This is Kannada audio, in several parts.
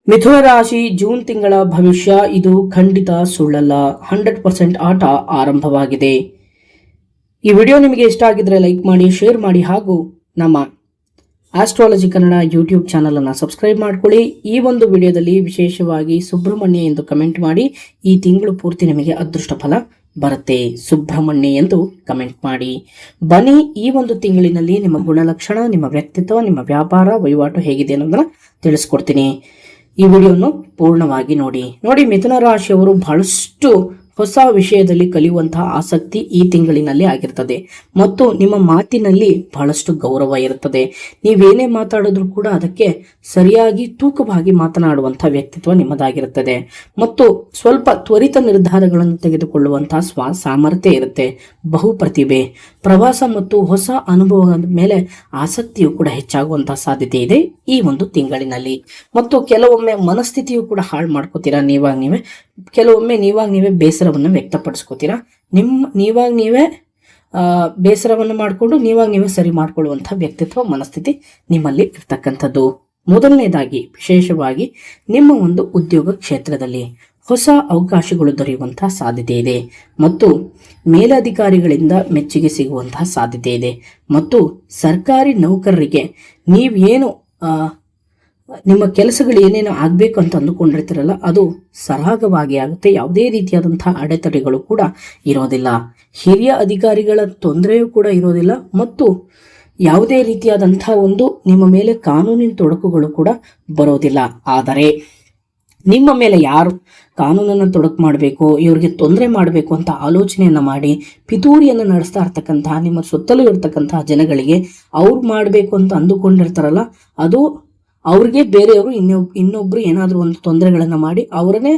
ಮಿಥುನ ರಾಶಿ ಜೂನ್ ತಿಂಗಳ ಭವಿಷ್ಯ ಇದು ಖಂಡಿತ ಸುಳ್ಳಲ್ಲ. 100% ಆಟ ಆರಂಭವಾಗಿದೆ. ಈ ವಿಡಿಯೋ ನಿಮಗೆ ಇಷ್ಟ ಆಗಿದ್ರೆ ಲೈಕ್ ಮಾಡಿ, ಶೇರ್ ಮಾಡಿ ಹಾಗೂ ನಮ್ಮ ಆಸ್ಟ್ರಾಲಜಿ ಕನ್ನಡ ಯೂಟ್ಯೂಬ್ ಚಾನಲ್ ಅನ್ನು ಸಬ್ಸ್ಕ್ರೈಬ್ ಮಾಡ್ಕೊಳ್ಳಿ. ಈ ಒಂದು ವಿಡಿಯೋದಲ್ಲಿ ವಿಶೇಷವಾಗಿ ಸುಬ್ರಹ್ಮಣ್ಯ ಎಂದು ಕಮೆಂಟ್ ಮಾಡಿ. ಈ ತಿಂಗಳು ಪೂರ್ತಿ ನಿಮಗೆ ಅದೃಷ್ಟ ಫಲ ಬರುತ್ತೆ. ಸುಬ್ರಹ್ಮಣ್ಯ ಎಂದು ಕಮೆಂಟ್ ಮಾಡಿ. ಬನ್ನಿ, ಈ ಒಂದು ತಿಂಗಳಿನಲ್ಲಿ ನಿಮ್ಮ ಗುಣಲಕ್ಷಣ, ನಿಮ್ಮ ವ್ಯಕ್ತಿತ್ವ, ನಿಮ್ಮ ವ್ಯಾಪಾರ ವಹಿವಾಟು ಹೇಗಿದೆ ಅನ್ನೋದನ್ನ ತಿಳಿಸ್ಕೊಡ್ತೀನಿ. ಈ ವಿಡಿಯೋನು ಪೂರ್ಣವಾಗಿ ನೋಡಿ. ಮಿಥುನ ರಾಶಿಯವರು ಬಹಳಷ್ಟು ಹೊಸ ವಿಷಯದಲ್ಲಿ ಕಲಿಯುವಂತಹ ಆಸಕ್ತಿ ಈ ತಿಂಗಳಿನಲ್ಲಿ ಆಗಿರ್ತದೆ ಮತ್ತು ನಿಮ್ಮ ಮಾತಿನಲ್ಲಿ ಬಹಳಷ್ಟು ಗೌರವ ಇರುತ್ತದೆ. ನೀವೇನೇ ಮಾತಾಡಿದ್ರೂ ಕೂಡ ಅದಕ್ಕೆ ಸರಿಯಾಗಿ ತೂಕವಾಗಿ ಮಾತನಾಡುವಂತಹ ವ್ಯಕ್ತಿತ್ವ ನಿಮ್ಮದಾಗಿರುತ್ತದೆ ಮತ್ತು ಸ್ವಲ್ಪ ತ್ವರಿತ ನಿರ್ಧಾರಗಳನ್ನು ತೆಗೆದುಕೊಳ್ಳುವಂತಹ ಸಾಮರ್ಥ್ಯ ಇರುತ್ತೆ. ಬಹು ಪ್ರತಿಭೆ, ಪ್ರವಾಸ ಮತ್ತು ಹೊಸ ಅನುಭವದ ಮೇಲೆ ಆಸಕ್ತಿಯು ಕೂಡ ಹೆಚ್ಚಾಗುವಂತಹ ಸಾಧ್ಯತೆ ಇದೆ ಈ ಒಂದು ತಿಂಗಳಿನಲ್ಲಿ. ಮತ್ತು ಕೆಲವೊಮ್ಮೆ ಮನಸ್ಥಿತಿಯು ಕೂಡ ಹಾಳು ಮಾಡ್ಕೋತೀರಾ. ಕೆಲವೊಮ್ಮೆ ನೀವೇ ಬೇಸರವನ್ನು ವ್ಯಕ್ತಪಡಿಸ್ಕೋತೀರಾ. ನೀವೇ ಬೇಸರವನ್ನು ಮಾಡಿಕೊಂಡು ನೀವೇ ಸರಿ ಮಾಡ್ಕೊಳ್ಳುವಂತಹ ವ್ಯಕ್ತಿತ್ವ, ಮನಸ್ಥಿತಿ ನಿಮ್ಮಲ್ಲಿ ಇರ್ತಕ್ಕಂಥದ್ದು. ಮೊದಲನೇದಾಗಿ ವಿಶೇಷವಾಗಿ ನಿಮ್ಮ ಒಂದು ಉದ್ಯೋಗ ಕ್ಷೇತ್ರದಲ್ಲಿ ಹೊಸ ಅವಕಾಶಗಳು ದೊರೆಯುವಂತಹ ಸಾಧ್ಯತೆ ಇದೆ ಮತ್ತು ಮೇಲಧಿಕಾರಿಗಳಿಂದ ಮೆಚ್ಚುಗೆ ಸಿಗುವಂತಹ ಸಾಧ್ಯತೆ ಇದೆ ಮತ್ತು ಸರ್ಕಾರಿ ನೌಕರರಿಗೆ ನೀವೇನು ನಿಮ್ಮ ಕೆಲಸಗಳು ಏನೇನು ಆಗಬೇಕು ಅಂತ ಅಂದುಕೊಂಡಿರ್ತೀರಲ್ಲ ಅದು ಸರಾಗವಾಗಿ ಆಗುತ್ತೆ. ಯಾವುದೇ ರೀತಿಯಾದಂತಹ ಅಡೆತಡೆಗಳು ಕೂಡ ಇರೋದಿಲ್ಲ. ಹಿರಿಯ ಅಧಿಕಾರಿಗಳ ತೊಂದರೆಯೂ ಕೂಡ ಇರೋದಿಲ್ಲ ಮತ್ತು ಯಾವುದೇ ರೀತಿಯಾದಂತಹ ಒಂದು ನಿಮ್ಮ ಮೇಲೆ ಕಾನೂನಿನ ತೊಡಕುಗಳು ಕೂಡ ಬರೋದಿಲ್ಲ. ಆದರೆ ನಿಮ್ಮ ಮೇಲೆ ಯಾರು ಕಾನೂನನ್ನು ತೊಡಕು ಮಾಡಬೇಕು, ಇವ್ರಿಗೆ ತೊಂದರೆ ಮಾಡಬೇಕು ಅಂತ ಆಲೋಚನೆಯನ್ನ ಮಾಡಿ ಪಿತೂರಿಯನ್ನು ನಡೆಸ್ತಾ ಇರ್ತಕ್ಕಂತಹ ನಿಮ್ಮ ಸುತ್ತಲೂ ಇರ್ತಕ್ಕಂತಹ ಜನಗಳಿಗೆ ಅವ್ರು ಮಾಡಬೇಕು ಅಂತ ಅಂದುಕೊಂಡಿರ್ತಾರಲ್ಲ ಅದು ಅವ್ರಿಗೆ ಬೇರೆಯವರು ಇನ್ನೊಬ್ರು ಏನಾದರೂ ಒಂದು ತೊಂದರೆಗಳನ್ನು ಮಾಡಿ ಅವರನ್ನೇ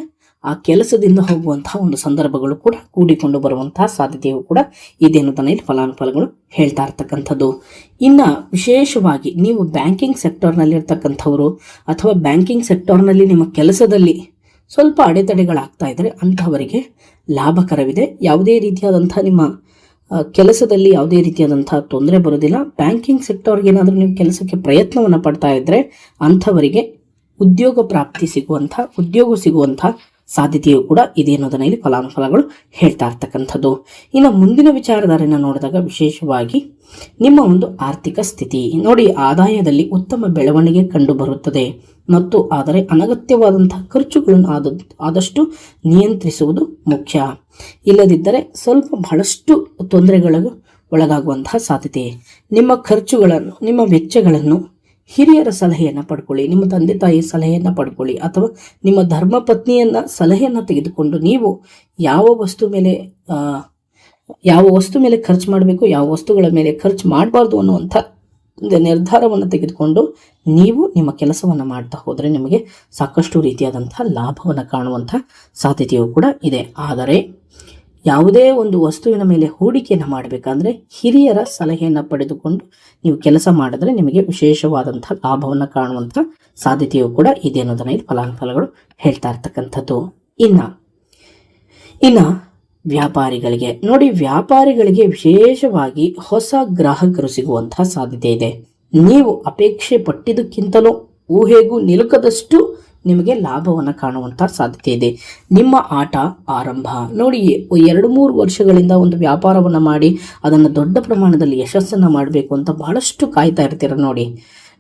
ಆ ಕೆಲಸದಿಂದ ಹೋಗುವಂತಹ ಒಂದು ಸಂದರ್ಭಗಳು ಕೂಡ ಕೂಡಿಕೊಂಡು ಬರುವಂತಹ ಸಾಧ್ಯತೆಯು ಕೂಡ ಇದೆ ಅನ್ನೋದನ್ನ ಇಲ್ಲಿ ಫಲಾನುಫಲಗಳು ಹೇಳ್ತಾ ಇರ್ತಕ್ಕಂಥದ್ದು. ಇನ್ನ ವಿಶೇಷವಾಗಿ ನೀವು ಬ್ಯಾಂಕಿಂಗ್ ಸೆಕ್ಟರ್ನಲ್ಲಿ ಇರ್ತಕ್ಕಂಥವ್ರು ಅಥವಾ ಬ್ಯಾಂಕಿಂಗ್ ಸೆಕ್ಟರ್ನಲ್ಲಿ ನಿಮ್ಮ ಕೆಲಸದಲ್ಲಿ ಸ್ವಲ್ಪ ಅಡೆತಡೆಗಳಾಗ್ತಾ ಇದ್ರೆ ಅಂಥವರಿಗೆ ಲಾಭಕರವಿದೆ. ಯಾವುದೇ ರೀತಿಯಾದಂತಹ ನಿಮ್ಮ ಕೆಲಸದಲ್ಲಿ ಯಾವುದೇ ರೀತಿಯಾದಂತಹ ತೊಂದರೆ ಬರೋದಿಲ್ಲ. ಬ್ಯಾಂಕಿಂಗ್ ಸೆಕ್ಟರ್ಗೆ ಏನಾದರೂ ನೀವು ಕೆಲಸಕ್ಕೆ ಪ್ರಯತ್ನವನ್ನು ಪಡ್ತಾ ಇದ್ರೆ ಅಂಥವರಿಗೆ ಉದ್ಯೋಗ ಸಿಗುವಂತಹ ಸಾಧ್ಯತೆಯು ಕೂಡ ಇದೆ ಅನ್ನೋದನ್ನ ಇಲ್ಲಿ ಫಲಾನುಫಲಗಳು ಹೇಳ್ತಾ ಇರ್ತಕ್ಕಂಥದ್ದು. ಇನ್ನು ಮುಂದಿನ ವಿಚಾರಧಾರೆಯನ್ನು ನೋಡಿದಾಗ ವಿಶೇಷವಾಗಿ ನಿಮ್ಮ ಒಂದು ಆರ್ಥಿಕ ಸ್ಥಿತಿ ಆದಾಯದಲ್ಲಿ ಉತ್ತಮ ಬೆಳವಣಿಗೆ ಕಂಡು ಬರುತ್ತದೆ ಮತ್ತು ಆದರೆ ಅನಗತ್ಯವಾದಂತಹ ಖರ್ಚುಗಳನ್ನು ಆದಷ್ಟು ನಿಯಂತ್ರಿಸುವುದು ಮುಖ್ಯ. ಇಲ್ಲದಿದ್ದರೆ ಬಹಳಷ್ಟು ತೊಂದರೆಗಳಿಗೆ ಒಳಗಾಗುವಂತಹ ಸಾಧ್ಯತೆ. ನಿಮ್ಮ ವೆಚ್ಚಗಳನ್ನು ಹಿರಿಯರ ಸಲಹೆಯನ್ನು ಪಡ್ಕೊಳ್ಳಿ, ನಿಮ್ಮ ತಂದೆ ತಾಯಿಯ ಸಲಹೆಯನ್ನು ಪಡ್ಕೊಳ್ಳಿ ಅಥವಾ ನಿಮ್ಮ ಧರ್ಮಪತ್ನಿಯನ್ನ ಸಲಹೆಯನ್ನು ತೆಗೆದುಕೊಂಡು ನೀವು ಯಾವ ವಸ್ತು ಮೇಲೆ ಖರ್ಚು ಮಾಡಬೇಕು, ಯಾವ ವಸ್ತುಗಳ ಮೇಲೆ ಖರ್ಚು ಮಾಡಬಾರ್ದು ಅನ್ನುವಂಥ ನಿರ್ಧಾರವನ್ನು ತೆಗೆದುಕೊಂಡು ನೀವು ನಿಮ್ಮ ಕೆಲಸವನ್ನು ಮಾಡ್ತಾ ಹೋದರೆ ನಿಮಗೆ ಸಾಕಷ್ಟು ರೀತಿಯಾದಂತಹ ಲಾಭವನ್ನು ಕಾಣುವಂಥ ಸಾಧ್ಯತೆಯೂ ಕೂಡ ಇದೆ. ಆದರೆ ಯಾವುದೇ ಒಂದು ವಸ್ತುವಿನ ಮೇಲೆ ಹೂಡಿಕೆಯನ್ನು ಮಾಡಬೇಕಾದ್ರೆ ಹಿರಿಯರ ಸಲಹೆಯನ್ನು ಪಡೆದುಕೊಂಡು ನೀವು ಕೆಲಸ ಮಾಡಿದ್ರೆ ನಿಮಗೆ ವಿಶೇಷವಾದಂತಹ ಲಾಭವನ್ನು ಕಾಣುವಂಥ ಸಾಧ್ಯತೆಯೂ ಕೂಡ ಇದೆ ಅನ್ನೋದನ್ನ ಇಲ್ಲಿ ಫಲಾನುಫಲಗಳು ಹೇಳ್ತಾ ಇರ್ತಕ್ಕಂಥದ್ದು. ಇನ್ನ ವ್ಯಾಪಾರಿಗಳಿಗೆ ವಿಶೇಷವಾಗಿ ಹೊಸ ಗ್ರಾಹಕರು ಸಿಗುವಂತಹ ಸಾಧ್ಯತೆ ಇದೆ. ನೀವು ಅಪೇಕ್ಷೆ ಪಟ್ಟಿದ್ದಕ್ಕಿಂತಲೂ ಊಹೆಗೂ ನಿಲುಕದಷ್ಟು ನಿಮಗೆ ಲಾಭವನ್ನು ಕಾಣುವಂತಹ ಸಾಧ್ಯತೆ ಇದೆ. ನಿಮ್ಮ ಆಟ ಆರಂಭ 2-3 ವರ್ಷಗಳಿಂದ ಒಂದು ವ್ಯಾಪಾರವನ್ನು ಮಾಡಿ ಅದನ್ನು ದೊಡ್ಡ ಪ್ರಮಾಣದಲ್ಲಿ ಯಶಸ್ಸನ್ನು ಮಾಡಬೇಕು ಅಂತ ಬಹಳಷ್ಟು ಕಾಯ್ತಾ ಇರ್ತೀರ.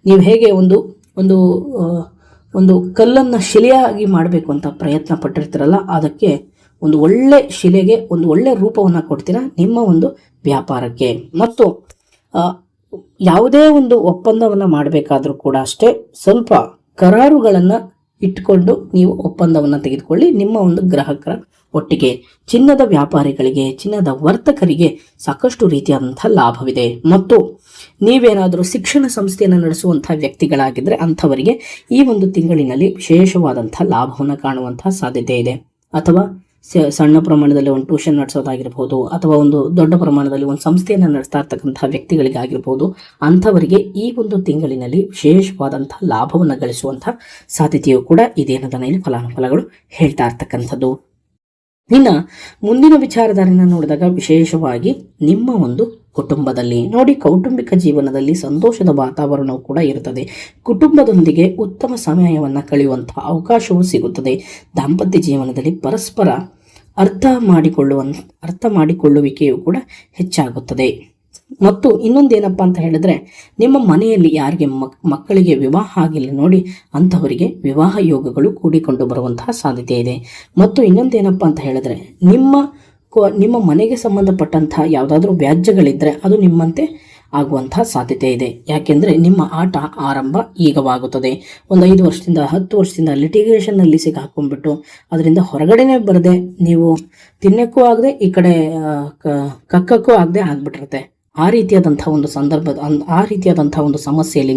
ನೀವು ಹೇಗೆ ಒಂದು ಕಲ್ಲನ್ನು ಶಿಲೆಯಾಗಿ ಮಾಡಬೇಕು ಅಂತ ಪ್ರಯತ್ನ ಪಟ್ಟಿರ್ತೀರಲ್ಲ ಅದಕ್ಕೆ ಒಂದು ಒಳ್ಳೆ ಶಿಲೆಗೆ ಒಂದು ಒಳ್ಳೆ ರೂಪವನ್ನು ಕೊಡ್ತೀರಾ ನಿಮ್ಮ ಒಂದು ವ್ಯಾಪಾರಕ್ಕೆ. ಮತ್ತು ಯಾವುದೇ ಒಂದು ಒಪ್ಪಂದವನ್ನು ಮಾಡಬೇಕಾದ್ರೂ ಕೂಡ ಅಷ್ಟೇ ಸ್ವಲ್ಪ ಕರಾರುಗಳನ್ನು ಇಟ್ಟುಕೊಂಡು ನೀವು ಒಪ್ಪಂದವನ್ನು ತೆಗೆದುಕೊಳ್ಳಿ ನಿಮ್ಮ ಒಂದು ಗ್ರಾಹಕರ ಒಟ್ಟಿಗೆ. ಚಿನ್ನದ ವ್ಯಾಪಾರಿಗಳಿಗೆ, ಚಿನ್ನದ ವರ್ತಕರಿಗೆ ಸಾಕಷ್ಟು ರೀತಿಯಾದಂತಹ ಲಾಭವಿದೆ ಮತ್ತು ನೀವೇನಾದರೂ ಶಿಕ್ಷಣ ಸಂಸ್ಥೆಯನ್ನು ನಡೆಸುವಂತಹ ವ್ಯಕ್ತಿಗಳಾಗಿದ್ದರೆ ಅಂಥವರಿಗೆ ಈ ಒಂದು ತಿಂಗಳಿನಲ್ಲಿ ವಿಶೇಷವಾದಂತಹ ಲಾಭವನ್ನು ಕಾಣುವಂತಹ ಸಾಧ್ಯತೆ ಇದೆ. ಅಥವಾ ಸಣ್ಣ ಪ್ರಮಾಣದಲ್ಲಿ ಒಂದು ಟ್ಯೂಷನ್ ನಡೆಸೋದಾಗಿರ್ಬೋದು ಅಥವಾ ಒಂದು ದೊಡ್ಡ ಪ್ರಮಾಣದಲ್ಲಿ ಒಂದು ಸಂಸ್ಥೆಯನ್ನು ನಡೆಸ್ತಾ ಇರ್ತಕ್ಕಂತಹ ವ್ಯಕ್ತಿಗಳಿಗಾಗಿರ್ಬೋದು ಅಂಥವರಿಗೆ ಈ ಒಂದು ತಿಂಗಳಿನಲ್ಲಿ ವಿಶೇಷವಾದಂತಹ ಲಾಭವನ್ನು ಗಳಿಸುವಂತಹ ಸಾಧ್ಯತೆಯು ಕೂಡ ಇದೆ ಅನ್ನೋದನ್ನ ಇಲ್ಲಿ ಫಲಾನುಫಲಗಳು ಹೇಳ್ತಾ ಇರ್ತಕ್ಕಂಥದ್ದು. ಇನ್ನು ಮುಂದಿನ ವಿಚಾರಧಾರೆಯನ್ನು ನೋಡಿದಾಗ ವಿಶೇಷವಾಗಿ ನಿಮ್ಮ ಒಂದು ಕುಟುಂಬದಲ್ಲಿ ನೋಡಿ, ಕೌಟುಂಬಿಕ ಜೀವನದಲ್ಲಿ ಸಂತೋಷದ ವಾತಾವರಣವು ಕೂಡ ಇರುತ್ತದೆ. ಕುಟುಂಬದೊಂದಿಗೆ ಉತ್ತಮ ಸಮಯವನ್ನು ಕಳೆಯುವಂತಹ ಅವಕಾಶವೂ ಸಿಗುತ್ತದೆ. ದಾಂಪತ್ಯ ಜೀವನದಲ್ಲಿ ಪರಸ್ಪರ ಅರ್ಥ ಮಾಡಿಕೊಳ್ಳುವಿಕೆಯು ಕೂಡ ಹೆಚ್ಚಾಗುತ್ತದೆ. ಮತ್ತು ಇನ್ನೊಂದೇನಪ್ಪ ಅಂತ ಹೇಳಿದ್ರೆ, ನಿಮ್ಮ ಮನೆಯಲ್ಲಿ ಯಾರಿಗೆ ಮಕ್ಕಳಿಗೆ ವಿವಾಹ ಆಗಿಲ್ಲ ನೋಡಿ, ಅಂತಹವರಿಗೆ ವಿವಾಹ ಯೋಗಗಳು ಕೂಡಿಕೊಂಡು ಬರುವಂತಹ ಸಾಧ್ಯತೆ ಇದೆ. ಮತ್ತು ಇನ್ನೊಂದೇನಪ್ಪ ಅಂತ ಹೇಳಿದ್ರೆ, ನಿಮ್ಮ ಮನೆಗೆ ಸಂಬಂಧಪಟ್ಟಂತಹ ಯಾವುದಾದ್ರೂ ವ್ಯಾಜ್ಯಗಳಿದ್ದರೆ ಅದು ನಿಮ್ಮಂತೆ ಆಗುವಂತಹ ಸಾಧ್ಯತೆ ಇದೆ. ಯಾಕೆಂದರೆ ನಿಮ್ಮ ಆಟ ಆರಂಭ ಈಗವಾಗುತ್ತದೆ. ಒಂದು 5 ವರ್ಷದಿಂದ 10 ವರ್ಷದಿಂದ ಲಿಟಿಗೇಷನ್ನಲ್ಲಿ ಸಿಕ್ಕಾಕೊಂಡ್ಬಿಟ್ಟು ಅದರಿಂದ ಹೊರಗಡೆನೇ ಬರದೆ, ನೀವು ತಿನ್ನಕ್ಕೂ ಆಗದೆ ಈ ಕಡೆ ಕಕ್ಕಕ್ಕೂ ಆಗದೆ ಆಗ್ಬಿಟ್ಟಿರುತ್ತೆ. ಆ ರೀತಿಯಾದಂಥ ಒಂದು ಸಮಸ್ಯೆಯಲ್ಲಿ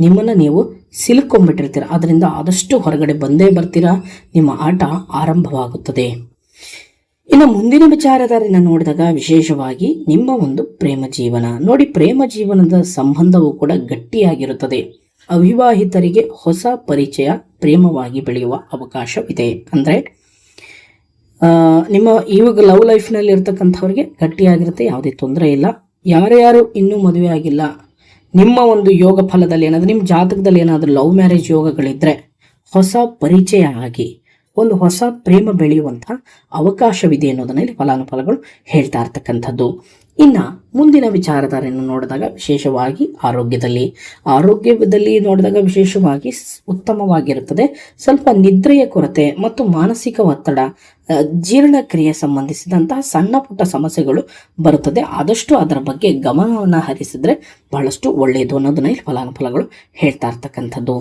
ನಿಮ್ಮನ್ನು ನೀವು ಸಿಲುಕೊಂಡ್ಬಿಟ್ಟಿರ್ತೀರ. ಅದರಿಂದ ಆದಷ್ಟು ಹೊರಗಡೆ ಬಂದೇ ಬರ್ತೀರಾ, ನಿಮ್ಮ ಆಟ ಆರಂಭವಾಗುತ್ತದೆ. ಇನ್ನು ಮುಂದಿನ ವಿಚಾರಧಾರೆಯನ್ನು ನೋಡಿದಾಗ ವಿಶೇಷವಾಗಿ ನಿಮ್ಮ ಒಂದು ಪ್ರೇಮ ಜೀವನ ನೋಡಿ, ಪ್ರೇಮ ಜೀವನದ ಸಂಬಂಧವೂ ಕೂಡ ಗಟ್ಟಿಯಾಗಿರುತ್ತದೆ. ಅವಿವಾಹಿತರಿಗೆ ಹೊಸ ಪರಿಚಯ ಪ್ರೇಮವಾಗಿ ಬೆಳೆಯುವ ಅವಕಾಶವಿದೆ. ಅಂದರೆ ನಿಮ್ಮ ಇವಾಗ ಲವ್ ಲೈಫ್ನಲ್ಲಿ ಇರ್ತಕ್ಕಂಥವ್ರಿಗೆ ಗಟ್ಟಿಯಾಗಿರುತ್ತೆ, ಯಾವುದೇ ತೊಂದರೆ ಇಲ್ಲ. ಯಾರ್ಯಾರು ಇನ್ನೂ ಮದುವೆ ಆಗಿಲ್ಲ, ನಿಮ್ಮ ಒಂದು ಯೋಗ ಫಲದಲ್ಲಿ ಏನಾದರೂ ನಿಮ್ಮ ಜಾತಕದಲ್ಲಿ ಏನಾದರೂ ಲವ್ ಮ್ಯಾರೇಜ್ ಯೋಗಗಳಿದ್ದರೆ ಹೊಸ ಪರಿಚಯ ಆಗಿ ಒಂದು ಹೊಸ ಪ್ರೇಮ ಬೆಳೆಯುವಂತಹ ಅವಕಾಶವಿದೆ ಅನ್ನೋದನ್ನ ಇಲ್ಲಿ ಫಲಾನುಫಲಗಳು ಹೇಳ್ತಾ ಇರ್ತಕ್ಕಂಥದ್ದು. ಇನ್ನು ಮುಂದಿನ ವಿಚಾರಧಾರೆಯನ್ನು ನೋಡಿದಾಗ ವಿಶೇಷವಾಗಿ ಆರೋಗ್ಯದಲ್ಲಿ ನೋಡಿದಾಗ ವಿಶೇಷವಾಗಿ ಉತ್ತಮವಾಗಿರುತ್ತದೆ. ಸ್ವಲ್ಪ ನಿದ್ರೆಯ ಕೊರತೆ ಮತ್ತು ಮಾನಸಿಕ ಒತ್ತಡ, ಜೀರ್ಣಕ್ರಿಯೆ ಸಂಬಂಧಿಸಿದಂತಹ ಸಣ್ಣ ಪುಟ್ಟ ಸಮಸ್ಯೆಗಳು ಬರುತ್ತದೆ. ಆದಷ್ಟು ಅದರ ಬಗ್ಗೆ ಗಮನವನ್ನು ಹರಿಸಿದ್ರೆ ಬಹಳಷ್ಟು ಒಳ್ಳೆಯದು ಅನ್ನೋದನ್ನ ಇಲ್ಲಿ ಫಲಾನುಫಲಗಳು ಹೇಳ್ತಾ ಇರ್ತಕ್ಕಂಥದ್ದು.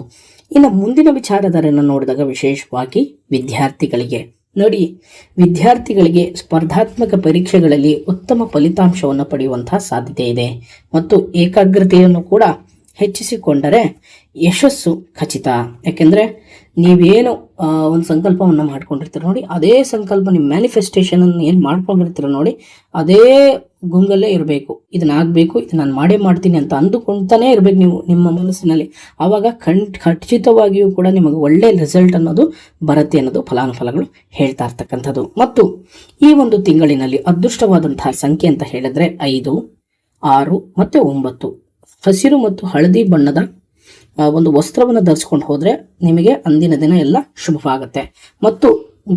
ಇನ್ನು ಮುಂದಿನ ವಿಚಾರಧಾರೆಯನ್ನು ನೋಡಿದಾಗ ವಿಶೇಷವಾಗಿ ವಿದ್ಯಾರ್ಥಿಗಳಿಗೆ ಸ್ಪರ್ಧಾತ್ಮಕ ಪರೀಕ್ಷೆಗಳಲ್ಲಿ ಉತ್ತಮ ಫಲಿತಾಂಶವನ್ನು ಪಡೆಯುವಂತಹ ಸಾಧ್ಯತೆ ಇದೆ. ಮತ್ತು ಏಕಾಗ್ರತೆಯನ್ನು ಕೂಡ ಹೆಚ್ಚಿಸಿಕೊಂಡರೆ ಯಶಸ್ಸು ಖಚಿತ. ಯಾಕೆಂದರೆ ನೀವೇನು ಒಂದು ಸಂಕಲ್ಪವನ್ನು ಮಾಡ್ಕೊಂಡಿರ್ತೀರ ನೋಡಿ, ಅದೇ ಸಂಕಲ್ಪ ನಿಮ್ಮ ಮ್ಯಾನಿಫೆಸ್ಟೇಷನ್ ಅನ್ನು ಏನು ಮಾಡ್ಕೊಂಡಿರ್ತೀರ ನೋಡಿ, ಅದೇ ಗುಂಗಲ್ಲೇ ಇರಬೇಕು. ಇದನ್ನಾಗಬೇಕು, ಇದು ನಾನು ಮಾಡೇ ಮಾಡ್ತೀನಿ ಅಂತ ಅಂದುಕೊಂತಾನೇ ಇರಬೇಕು ನೀವು ನಿಮ್ಮ ಮನಸ್ಸಿನಲ್ಲಿ. ಆವಾಗ ಖಚಿತವಾಗಿಯೂ ಕೂಡ ನಿಮಗೆ ಒಳ್ಳೆಯ ರಿಸಲ್ಟ್ ಅನ್ನೋದು ಬರುತ್ತೆ ಅನ್ನೋದು ಫಲಾನುಫಲಗಳು ಹೇಳ್ತಾ ಇರ್ತಕ್ಕಂಥದ್ದು. ಮತ್ತು ಈ ಒಂದು ತಿಂಗಳಿನಲ್ಲಿ ಅದೃಷ್ಟವಾದಂತಹ ಸಂಖ್ಯೆ ಅಂತ ಹೇಳಿದ್ರೆ 5, 6 ಮತ್ತು 9. ಹಸಿರು ಮತ್ತು ಹಳದಿ ಬಣ್ಣದ ಒಂದು ವಸ್ತ್ರವನ್ನು ಧರಿಸ್ಕೊಂಡು ಹೋದರೆ ನಿಮಗೆ ಅಂದಿನ ದಿನ ಎಲ್ಲ ಶುಭವಾಗುತ್ತೆ. ಮತ್ತು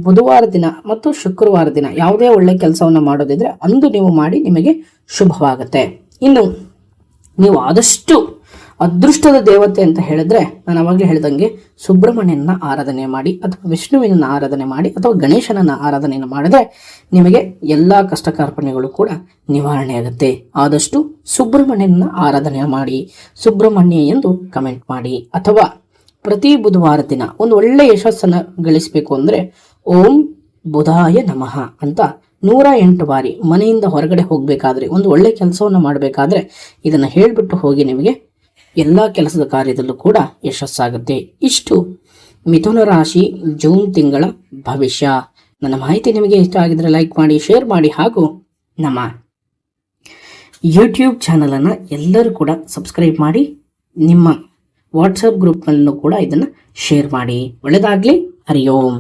ಬುಧವಾರ ದಿನ ಮತ್ತು ಶುಕ್ರವಾರ ದಿನ ಯಾವುದೇ ಒಳ್ಳೆ ಕೆಲಸವನ್ನು ಮಾಡೋದಿದ್ರೆ ಅಂದು ನೀವು ಮಾಡಿ, ನಿಮಗೆ ಶುಭವಾಗುತ್ತೆ. ಇನ್ನು ನೀವು ಆದಷ್ಟು ಅದೃಷ್ಟದ ದೇವತೆ ಅಂತ ಹೇಳಿದ್ರೆ ನಾನು ಅವಾಗಲೇ ಹೇಳಿದಂಗೆ ಸುಬ್ರಹ್ಮಣ್ಯನ ಆರಾಧನೆ ಮಾಡಿ, ಅಥವಾ ವಿಷ್ಣುವಿನ ಆರಾಧನೆ ಮಾಡಿ, ಅಥವಾ ಗಣೇಶನನ್ನ ಆರಾಧನೆಯನ್ನು ಮಾಡಿದ್ರೆ ನಿಮಗೆ ಎಲ್ಲ ಕಷ್ಟ ಕಾರ್ಪಣ್ಯಗಳು ಕೂಡ ನಿವಾರಣೆ ಆಗುತ್ತೆ. ಆದಷ್ಟು ಸುಬ್ರಹ್ಮಣ್ಯನ ಆರಾಧನೆ ಮಾಡಿ, ಸುಬ್ರಹ್ಮಣ್ಯ ಎಂದು ಕಮೆಂಟ್ ಮಾಡಿ. ಅಥವಾ ಪ್ರತಿ ಬುಧವಾರ ದಿನ ಒಂದು ಒಳ್ಳೆ ಯಶಸ್ಸನ್ನು ಗಳಿಸಬೇಕು ಅಂದರೆ ಓಂ ಬುಧಾಯ ನಮಃ ಅಂತ 108 ಬಾರಿ ಮನೆಯಿಂದ ಹೊರಗಡೆ ಹೋಗಬೇಕಾದ್ರೆ, ಒಂದು ಒಳ್ಳೆ ಕೆಲಸವನ್ನು ಮಾಡಬೇಕಾದ್ರೆ ಇದನ್ನು ಹೇಳಿಬಿಟ್ಟು ಹೋಗಿ, ನಿಮಗೆ ಎಲ್ಲ ಕೆಲಸದ ಕಾರ್ಯದಲ್ಲೂ ಕೂಡ ಯಶಸ್ಸಾಗುತ್ತೆ. ಇಷ್ಟು ಮಿಥುನ ರಾಶಿ ಜೂನ್ ತಿಂಗಳ ಭವಿಷ್ಯ. ನನ್ನ ಮಾಹಿತಿ ನಿಮಗೆ ಇಷ್ಟ ಆಗಿದ್ರೆ ಲೈಕ್ ಮಾಡಿ, ಶೇರ್ ಮಾಡಿ, ಹಾಗೂ ನಮ್ಮ ಯೂಟ್ಯೂಬ್ ಚಾನಲನ್ನು ಎಲ್ಲರೂ ಕೂಡ ಸಬ್ಸ್ಕ್ರೈಬ್ ಮಾಡಿ, ನಿಮ್ಮ ವಾಟ್ಸಪ್ ಗ್ರೂಪ್ನಲ್ಲೂ ಕೂಡ ಇದನ್ನು ಶೇರ್ ಮಾಡಿ. ಒಳ್ಳೆಯದಾಗಲಿ. ಹರಿ ಓಂ.